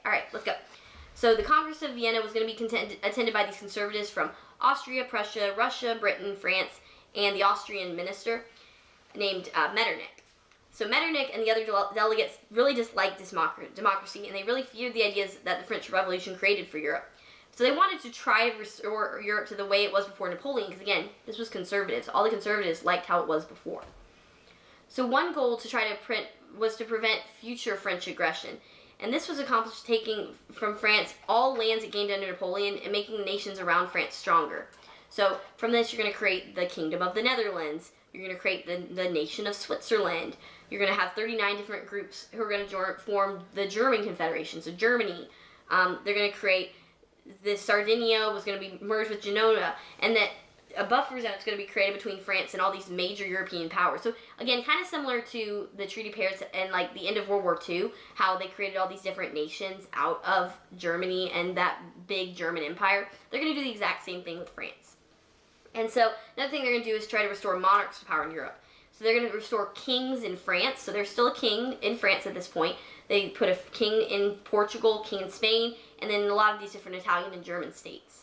All right, let's go. So the Congress of Vienna was going to be attended by these conservatives from Austria, Prussia, Russia, Britain, France, and the Austrian minister named Metternich. So Metternich and the other delegates really disliked democracy, and they really feared the ideas that the French Revolution created for Europe. So they wanted to try to restore Europe to the way it was before Napoleon, because again, this was conservatives. All the conservatives liked how it was before. So one goal to try to was to prevent future French aggression. And this was accomplished taking from France all lands it gained under Napoleon and making the nations around France stronger. So from this, you're going to create the Kingdom of the Netherlands. You're going to create the nation of Switzerland. You're going to have 39 different groups who are going to form the German Confederation, so Germany. They're going to create the Sardinia was going to be merged with Genoa, and that a buffer zone is going to be created between France and all these major European powers. So again, kind of similar to the Treaty of Paris and like the end of World War II, how they created all these different nations out of Germany and that big German empire. They're going to do the exact same thing with France. And so another thing they're going to do is try to restore monarchs to power in Europe. So they're going to restore kings in France. So there's still a king in France at this point. They put a king in Portugal, king in Spain, and then a lot of these different Italian and German states.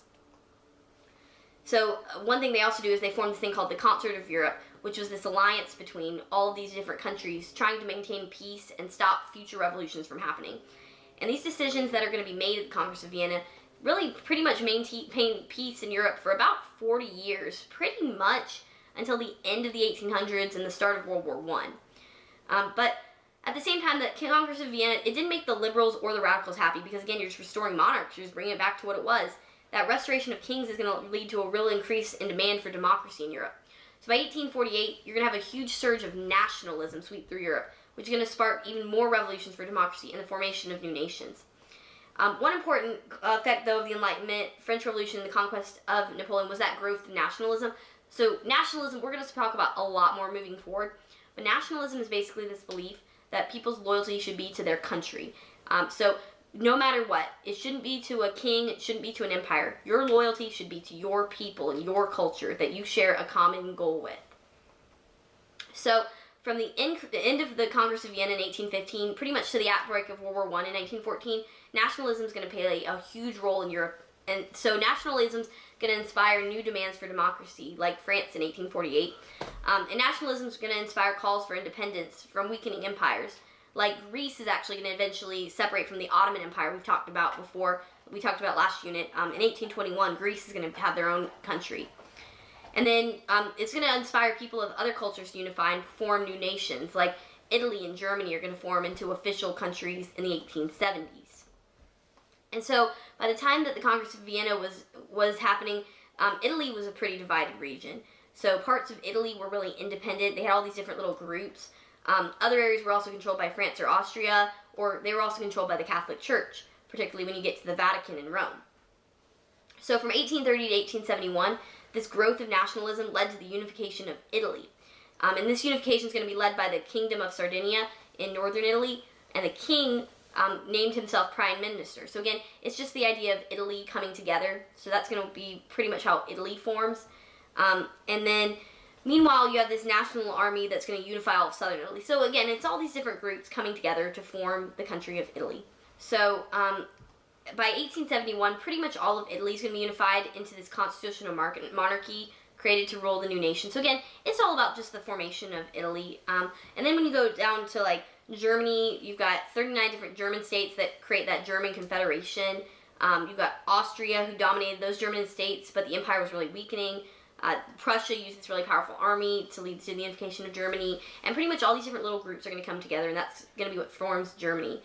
So one thing they also do is they form this thing called the Concert of Europe, which was this alliance between all of these different countries trying to maintain peace and stop future revolutions from happening. And these decisions that are going to be made at the Congress of Vienna really pretty much maintained peace in Europe for about 40 years, pretty much until the end of the 1800s and the start of World War I. But at the same time, the Congress of Vienna, it didn't make the liberals or the radicals happy because, again, you're just restoring monarchs. You're just bringing it back to what it was. That restoration of kings is going to lead to a real increase in demand for democracy in Europe. So by 1848, you're going to have a huge surge of nationalism sweep through Europe, which is going to spark even more revolutions for democracy and the formation of new nations. One important effect, though, of the Enlightenment, French Revolution, and the conquest of Napoleon was that growth of nationalism. So nationalism, we're going to talk about a lot more moving forward, but nationalism is basically this belief that people's loyalty should be to their country. So no matter what, it shouldn't be to a king, it shouldn't be to an empire. Your loyalty should be to your people and your culture that you share a common goal with. So from the end of the Congress of Vienna in 1815, pretty much to the outbreak of World War I in 1914, nationalism is going to play a huge role in Europe. And so nationalism is going to inspire new demands for democracy, like France in 1848. And nationalism is going to inspire calls for independence from weakening empires. Like Greece is actually going to eventually separate from the Ottoman Empire we've talked about before. We talked about last unit. In 1821, Greece is going to have their own country. And then it's going to inspire people of other cultures to unify and form new nations. Like Italy and Germany are going to form into official countries in the 1870s. And so by the time that the Congress of Vienna was happening, Italy was a pretty divided region. So parts of Italy were really independent. They had all these different little groups. Other areas were also controlled by France or Austria, or they were also controlled by the Catholic Church, particularly when you get to the Vatican in Rome. So from 1830 to 1871, this growth of nationalism led to the unification of Italy. And this unification is going to be led by the Kingdom of Sardinia in northern Italy, and the king named himself Prime Minister. So again, it's just the idea of Italy coming together. So that's going to be pretty much how Italy forms. And then meanwhile, you have this national army that's going to unify all of southern Italy. So again, it's all these different groups coming together to form the country of Italy. So by 1871, pretty much all of Italy is going to be unified into this constitutional monarchy created to rule the new nation. So again, it's all about just the formation of Italy. And then when you go down to like Germany, you've got 39 different German states that create that German Confederation. You've got Austria, who dominated those German states, but the empire was really weakening. Prussia used this really powerful army to lead to the unification of Germany, and pretty much all these different little groups are going to come together, and that's going to be what forms Germany.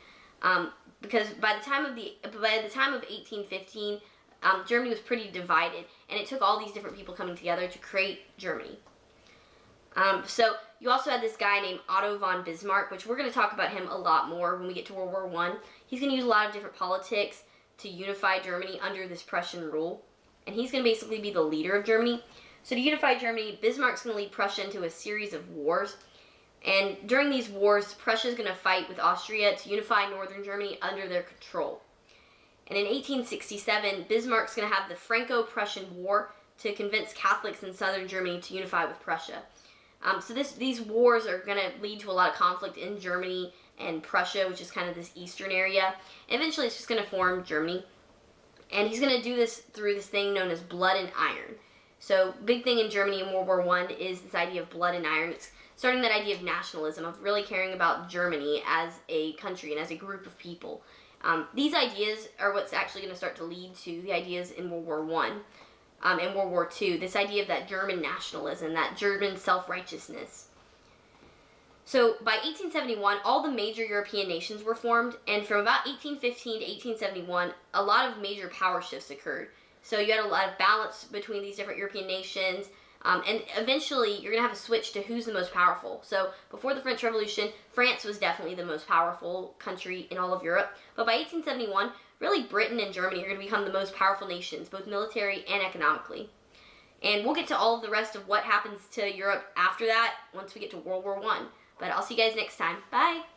Because by the time of 1815, Germany was pretty divided, and it took all these different people coming together to create Germany. So you also had this guy named Otto von Bismarck, which we're going to talk about him a lot more when we get to World War I. He's going to use a lot of different politics to unify Germany under this Prussian rule, and he's going to basically be the leader of Germany. So to unify Germany, Bismarck's going to lead Prussia into a series of wars. And during these wars, Prussia is going to fight with Austria to unify northern Germany under their control. And in 1867, Bismarck's going to have the Franco-Prussian War to convince Catholics in southern Germany to unify with Prussia. So these wars are going to lead to a lot of conflict in Germany. and Prussia, which is kind of this eastern area. And eventually it's just going to form Germany. And he's going to do this through this thing known as blood and iron. So big thing in Germany in World War I is this idea of blood and iron. It's starting that idea of nationalism, of really caring about Germany as a country and as a group of people. These ideas are what's actually going to start to lead to the ideas in World War I and World War II. This idea of that German nationalism, that German self-righteousness. So by 1871, all the major European nations were formed, and from about 1815 to 1871, a lot of major power shifts occurred. So you had a lot of balance between these different European nations, and eventually you're going to have a switch to who's the most powerful. So before the French Revolution, France was definitely the most powerful country in all of Europe. But by 1871, really Britain and Germany are going to become the most powerful nations, both military and economically. And we'll get to all of the rest of what happens to Europe after that once we get to World War I. But I'll see you guys next time. Bye!